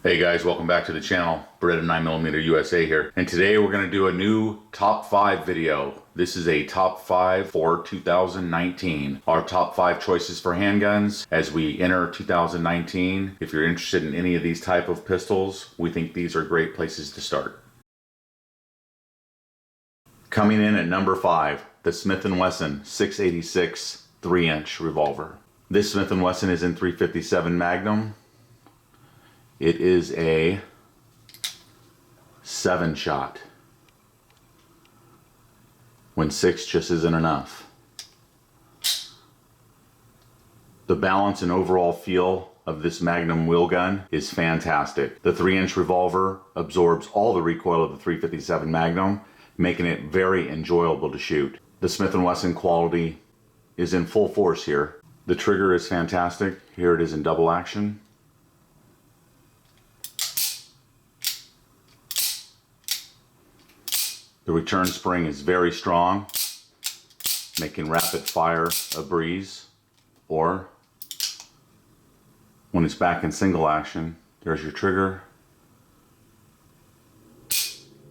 Hey guys, welcome back to the channel. Beretta 9mm USA here. And today we're going to do a new top 5 video. This is a top 5 for 2019. Our top 5 choices for handguns as we enter 2019. If you're interested in any of these type of pistols, we think these are great places to start. Coming in at number 5, the Smith & Wesson 686 3-inch revolver. This Smith & Wesson is in .357 Magnum. It is a 7-shot, when 6 just isn't enough. The balance and overall feel of this Magnum wheel gun is fantastic. The 3-inch revolver absorbs all the recoil of the .357 Magnum, making it very enjoyable to shoot. The Smith & Wesson quality is in full force here. The trigger is fantastic. Here it is in double action. The return spring is very strong, making rapid fire a breeze. Or when it's back in single action, there's your trigger.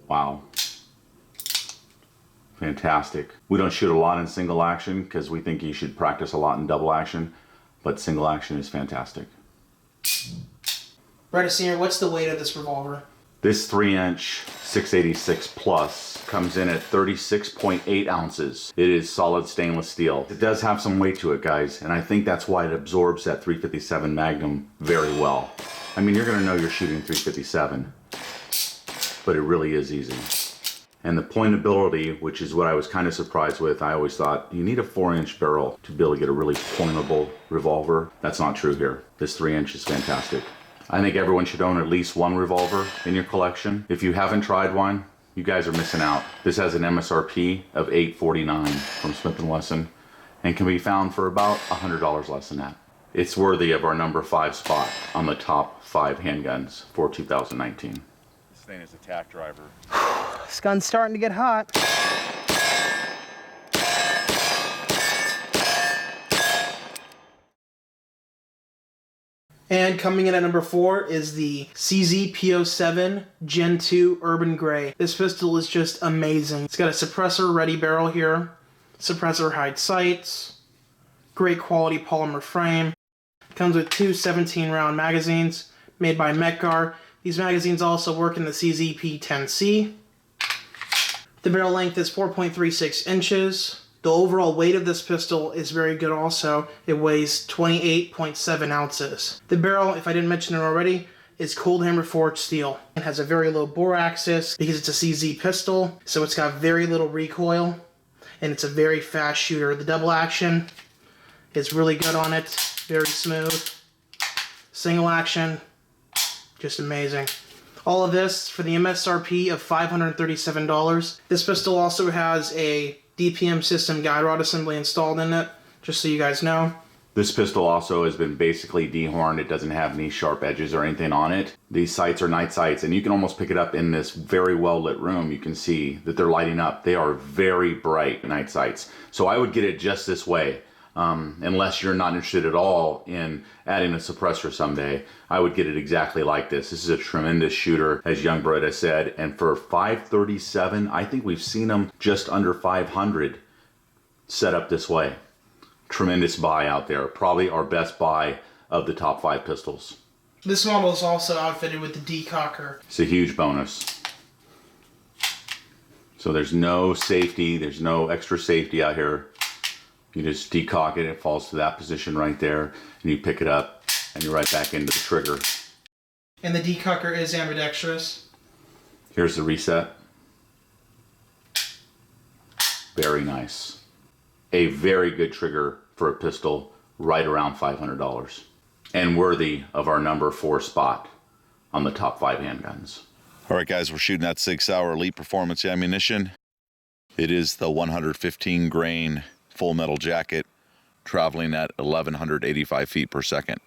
Wow. Fantastic. We don't shoot a lot in single action because we think you should practice a lot in double action, but single action is fantastic. Brandon Sr., what's the weight of this revolver? This 3-inch 686 Plus comes in at 36.8 ounces. It is solid stainless steel. It does have some weight to it, guys, and I think that's why it absorbs that .357 Magnum very well. I mean, you're gonna know you're shooting .357, but it really is easy. And the pointability, which is what I was kind of surprised with, I always thought you need a 4-inch barrel to be able to get a really pointable revolver. That's not true here. This 3-inch is fantastic. I think everyone should own at least one revolver in your collection. If you haven't tried one, you guys are missing out. This has an MSRP of $849 from Smith & Wesson and can be found for about $100 less than that. It's worthy of our number 5 spot on the top 5 handguns for 2019. This thing is a tack driver. This gun's starting to get hot. And coming in at number 4 is the CZ-P07 Gen 2 Urban Gray. This pistol is just amazing. It's got a suppressor ready barrel here, suppressor hide sights, great quality polymer frame. Comes with 2 17-round magazines made by Metgar. These magazines also work in the CZ-P10C. The barrel length is 4.36 inches. The overall weight of this pistol is very good also. It weighs 28.7 ounces. The barrel, if I didn't mention it already, is cold hammer forged steel. It has a very low bore axis because it's a CZ pistol, so it's got very little recoil, and it's a very fast shooter. The double action is really good on it, very smooth. Single action, just amazing. All of this for the MSRP of $537. This pistol also has a DPM system guide rod assembly installed in it, just so you guys know. This pistol also has been basically dehorned. It doesn't have any sharp edges or anything on it. These sights are night sights, and you can almost pick it up in this very well lit room. You can see that they're lighting up. They are very bright night sights. So I would get it just this way. Unless you're not interested at all in adding a suppressor someday, I would get it exactly like this. This is a tremendous shooter, as young Beretta said, and for $537, I think we've seen them just under $500 set up this way. Tremendous buy out there. Probably our best buy of the top 5 pistols. This model is also outfitted with the decocker. It's a huge bonus. So there's no safety, there's no extra safety out here. You just decock it, it falls to that position right there, and you pick it up, and you're right back into the trigger. And the decocker is ambidextrous. Here's the reset. Very nice. A very good trigger for a pistol, right around $500. And worthy of our number 4 spot on the top 5 handguns. All right, guys, we're shooting that 6-hour Elite Performance ammunition. It is the 115 grain full metal jacket, traveling at 1,185 feet per second.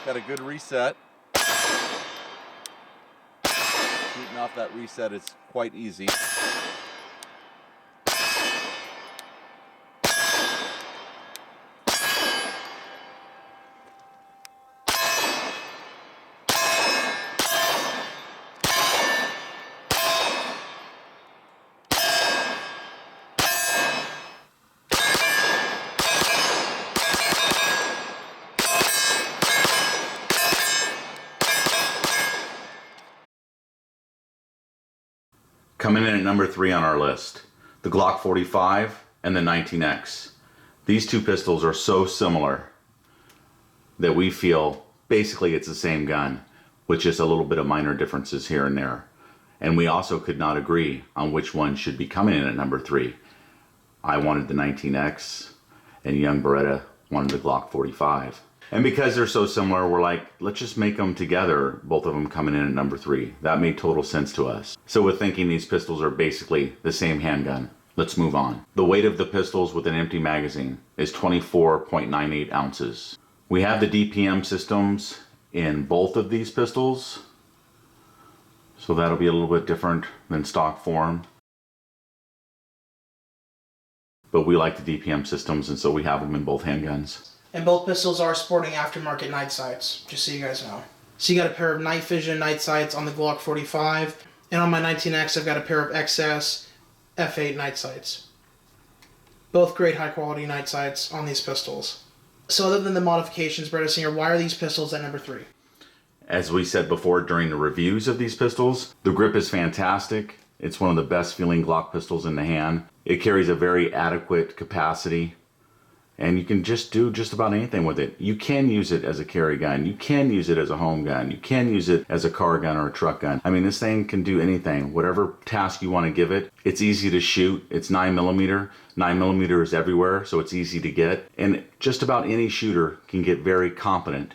Got a good reset. Shooting off that reset is quite easy. Coming in at number 3 on our list, the Glock 45 and the 19X. These two pistols are so similar that we feel basically it's the same gun, with just a little bit of minor differences here and there. And we also could not agree on which one should be coming in at number 3. I wanted the 19X and young Beretta wanted the Glock 45. And because they're so similar, we're like, let's just make them together, both of them coming in at number 3. That made total sense to us. So with thinking these pistols are basically the same handgun, let's move on. The weight of the pistols with an empty magazine is 24.98 ounces. We have the DPM Systems in both of these pistols, so that'll be a little bit different than stock form. But we like the DPM Systems, and so we have them in both handguns. And both pistols are sporting aftermarket night sights, just so you guys know. So you got a pair of night vision night sights on the Glock 45, and on my 19X I've got a pair of XS F8 night sights. Both great high quality night sights on these pistols. So other than the modifications, Brandon Singer, why are these pistols at number 3? As we said before during the reviews of these pistols, the grip is fantastic. It's one of the best feeling Glock pistols in the hand. It carries a very adequate capacity, and you can just do just about anything with it. You can use it as a carry gun. You can use it as a home gun. You can use it as a car gun or a truck gun. I mean, this thing can do anything. Whatever task you want to give it. It's easy to shoot. It's 9mm. 9mm is everywhere, so it's easy to get. And just about any shooter can get very competent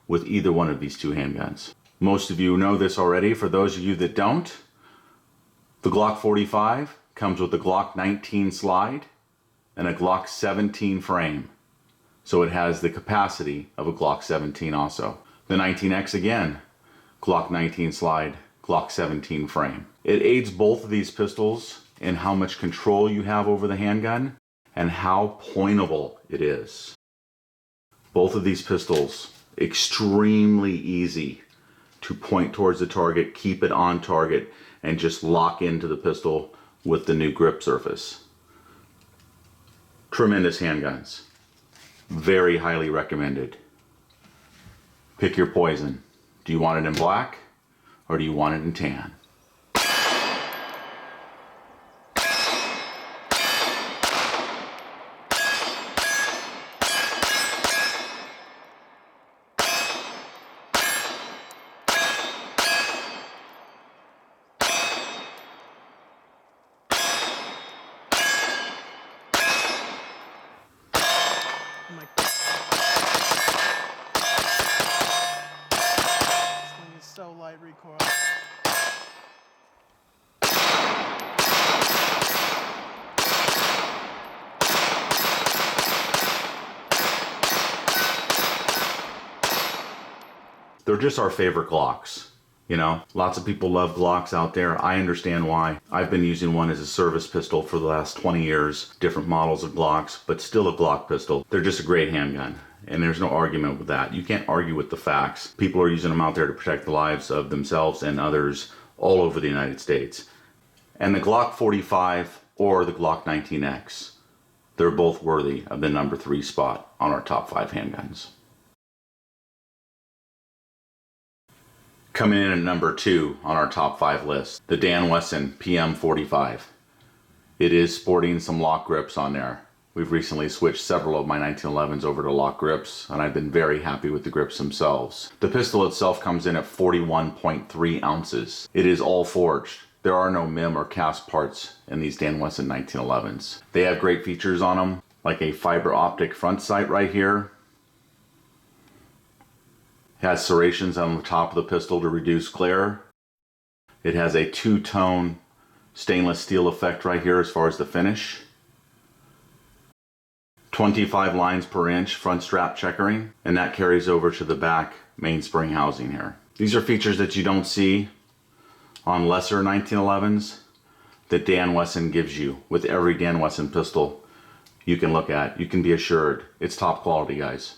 with either one of these two handguns. Most of you know this already. For those of you that don't, the Glock 45 comes with the Glock 19 slide and a Glock 17 frame. So it has the capacity of a Glock 17 also. The 19X again, Glock 19 slide, Glock 17 frame. It aids both of these pistols in how much control you have over the handgun and how pointable it is. Both of these pistols, extremely easy to point towards the target, keep it on target, and just lock into the pistol with the new grip surface. Tremendous handguns. Very highly recommended. Pick your poison. Do you want it in black or do you want it in tan? Oh my God. This thing is so light recoil. They're just our favorite Glocks. You know, lots of people love Glocks out there. I understand why. I've been using one as a service pistol for the last 20 years. Different models of Glocks, but still a Glock pistol. They're just a great handgun. And there's no argument with that. You can't argue with the facts. People are using them out there to protect the lives of themselves and others all over the United States. And the Glock 45 or the Glock 19X, they're both worthy of the number 3 spot on our top 5 handguns. Coming in at number 2 on our top 5 list, the Wesson Pm 45. It is sporting some LOK grips on there. We've recently switched several of my 1911s over to LOK grips, and I've been very happy with the grips themselves. The pistol itself comes in at 41.3 ounces. It is all forged. There are no MIM or cast parts in these Wesson 1911s. They have great features on them, like a fiber optic front sight right here. It has serrations on the top of the pistol to reduce glare. It has a two-tone stainless steel effect right here as far as the finish. 25 lines per inch front strap checkering, and that carries over to the back mainspring housing here. These are features that you don't see on lesser 1911s that Dan Wesson gives you with every Dan Wesson pistol you can look at. You can be assured it's top quality, guys.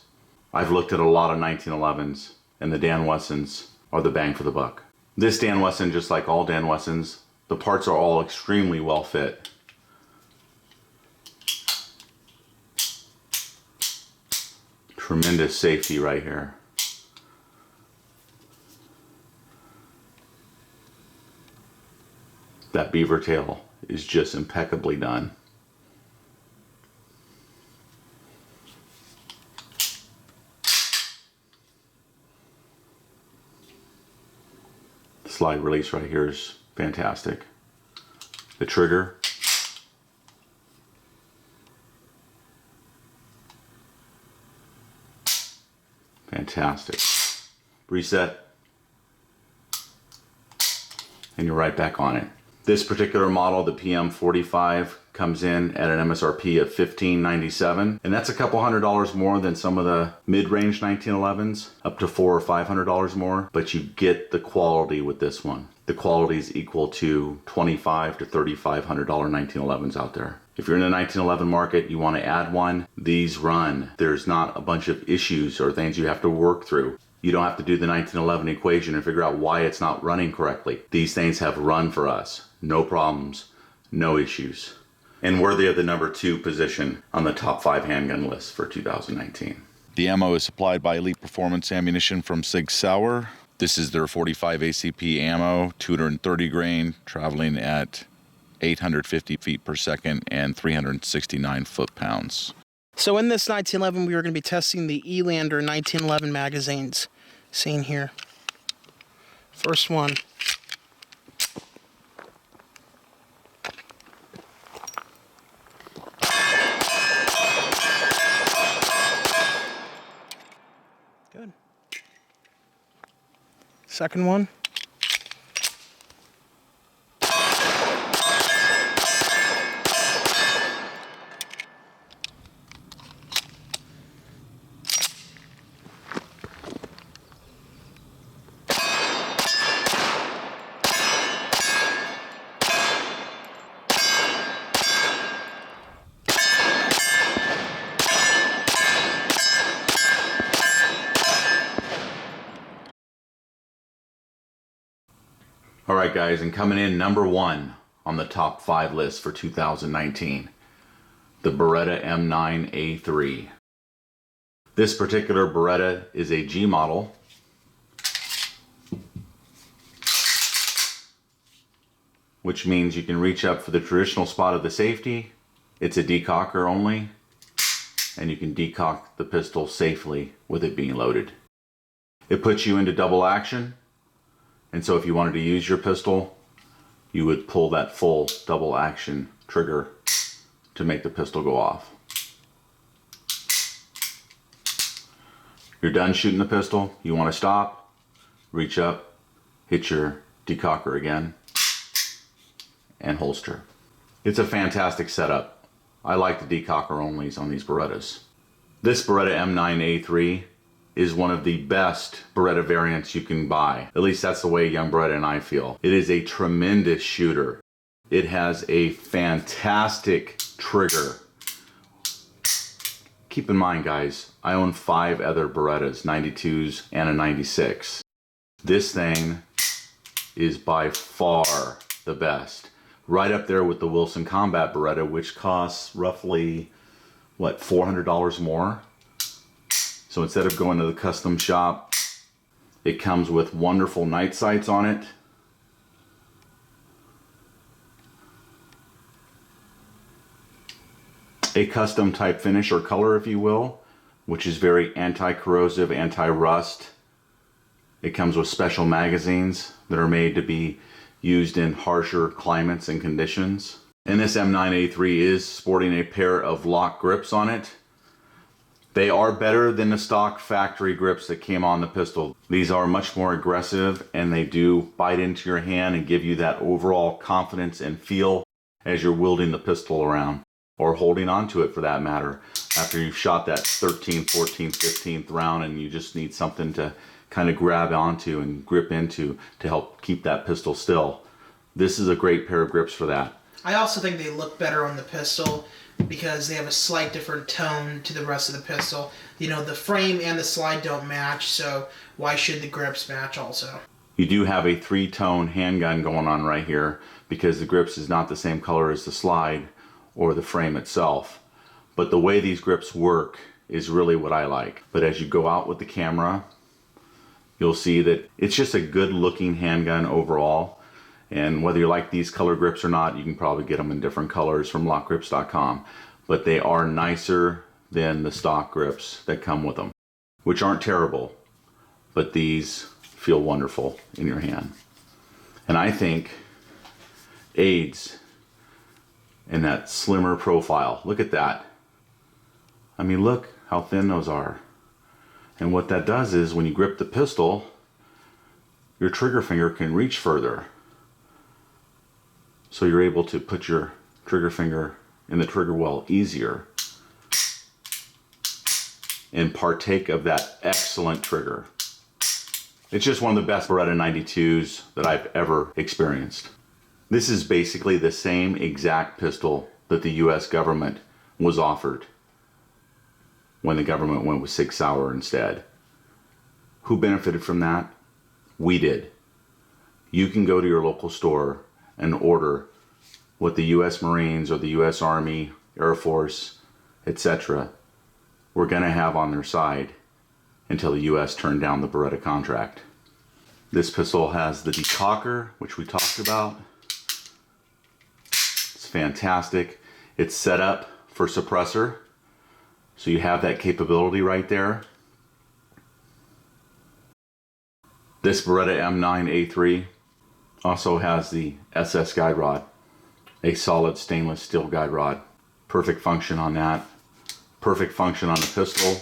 I've looked at a lot of 1911s and the Dan Wessons are the bang for the buck. This Dan Wesson, just like all Dan Wessons, the parts are all extremely well fit. Tremendous safety right here. That beaver tail is just impeccably done. Slide release right here is fantastic. The trigger. Fantastic. Reset. And you're right back on it. This particular model, the PM45, comes in at an MSRP of $1597, and that's a couple $100 more than some of the mid-range 1911s, up to $400 or $500 more, but you get the quality with this one. The quality is equal to $2,500 to $3,500 1911s out there. If you're in the 1911 market, you want to add one, these run. There's not a bunch of issues or things you have to work through. You don't have to do the 1911 equation and figure out why it's not running correctly. These things have run for us. No problems, no issues. And worthy of the number 2 position on the top 5 handgun list for 2019. The ammo is supplied by Elite Performance Ammunition from Sig Sauer. This is their 45 ACP ammo, 230 grain, traveling at 850 feet per second and 369 foot-pounds. So in this 1911, we were going to be testing the Elander 1911 magazines. Seen here. First one. Good. Second one. All right, guys, and coming in number 1 on the top 5 list for 2019, the Beretta M9 A3. This particular Beretta is a G model. Which means you can reach up for the traditional spot of the safety. It's a decocker only, and you can decock the pistol safely with it being loaded. It puts you into double action. And so if you wanted to use your pistol, you would pull that full double action trigger to make the pistol go off. You're done shooting the pistol, you want to stop, reach up, hit your decocker again, and holster. It's a fantastic setup. I like the decocker onlys on these Berettas. This Beretta M9 A3 is one of the best Beretta variants you can buy. At least that's the way Young Beretta and I feel. It is a tremendous shooter. It has a fantastic trigger. Keep in mind, guys, I own 5 other Berettas, 92s and a 96. This thing is by far the best. Right up there with the Wilson Combat Beretta, which costs roughly, what, $400 more? So instead of going to the custom shop, it comes with wonderful night sights on it. A custom type finish or color, if you will, which is very anti-corrosive, anti-rust. It comes with special magazines that are made to be used in harsher climates and conditions. And this M9 A3 is sporting a pair of LOK grips on it. They are better than the stock factory grips that came on the pistol. These are much more aggressive and they do bite into your hand and give you that overall confidence and feel as you're wielding the pistol around, or holding onto it for that matter, after you've shot that 13th, 14th, 15th round and you just need something to kind of grab onto and grip into to help keep that pistol still. This is a great pair of grips for that. I also think they look better on the pistol because they have a slight different tone to the rest of the pistol. You know, the frame and the slide don't match, so why should the grips match also? You do have a 3-tone handgun going on right here because the grips is not the same color as the slide or the frame itself. But the way these grips work is really what I like. But as you go out with the camera, you'll see that it's just a good looking handgun overall. And whether you like these color grips or not, you can probably get them in different colors from LOKgrips.com. But they are nicer than the stock grips that come with them, which aren't terrible, but these feel wonderful in your hand. And I think aids in that slimmer profile. Look at that. I mean, look how thin those are. And what that does is when you grip the pistol, your trigger finger can reach further. So you're able to put your trigger finger in the trigger well easier and partake of that excellent trigger. It's just one of the best Beretta 92s that I've ever experienced. This is basically the same exact pistol that the US government was offered when the government went with Sig Sauer instead. Who benefited from that? We did. You can go to your local store and order what the US Marines or the US Army, Air Force, etc. were going to have on their side until the US turned down the Beretta contract. This pistol has the decocker, which we talked about. It's fantastic. It's set up for suppressor, so you have that capability right there. This Beretta M9 A3 also has the SS guide rod, a solid stainless steel guide rod. Perfect function on that. Perfect function on the pistol,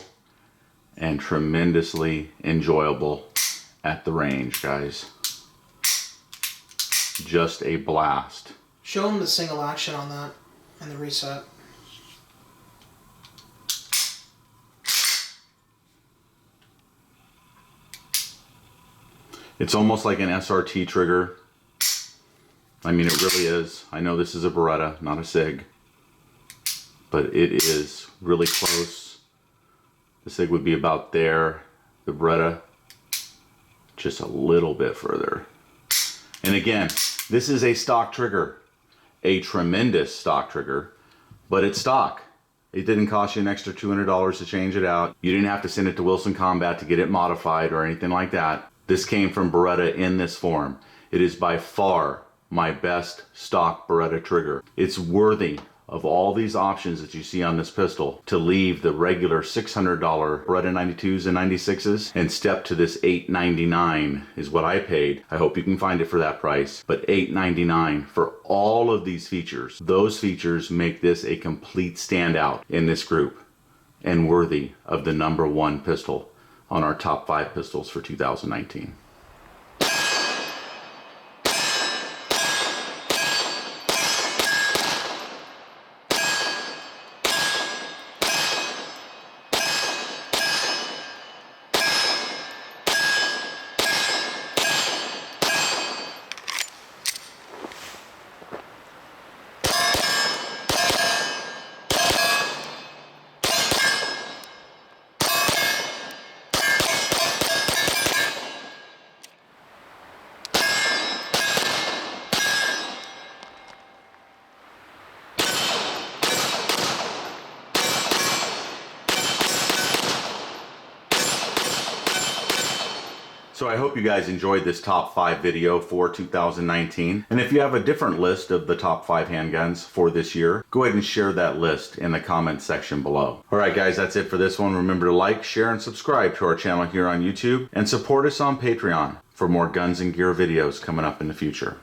and tremendously enjoyable at the range, guys. Just a blast. Show them the single action on that and the reset. It's almost like an SRT trigger. I mean, it really is. I know this is a Beretta, not a Sig, but it is really close. The Sig would be about there. The Beretta, just a little bit further. And again, this is a stock trigger, a tremendous stock trigger, but it's stock. It didn't cost you an extra $200 to change it out. You didn't have to send it to Wilson Combat to get it modified or anything like that. This came from Beretta in this form. It is by far my best stock Beretta trigger. It's worthy of all these options that you see on this pistol to leave the regular $600 Beretta 92s and 96s and step to this $899 is what I paid. I hope you can find it for that price, but $899 for all of these features. Those features make this a complete standout in this group and worthy of the #1 pistol on our top 5 pistols for 2019. So I hope you guys enjoyed this top 5 video for 2019. And if you have a different list of the top 5 handguns for this year, go ahead and share that list in the comment section below. Alright guys, that's it for this one. Remember to like, share, and subscribe to our channel here on YouTube, and support us on Patreon for more guns and gear videos coming up in the future.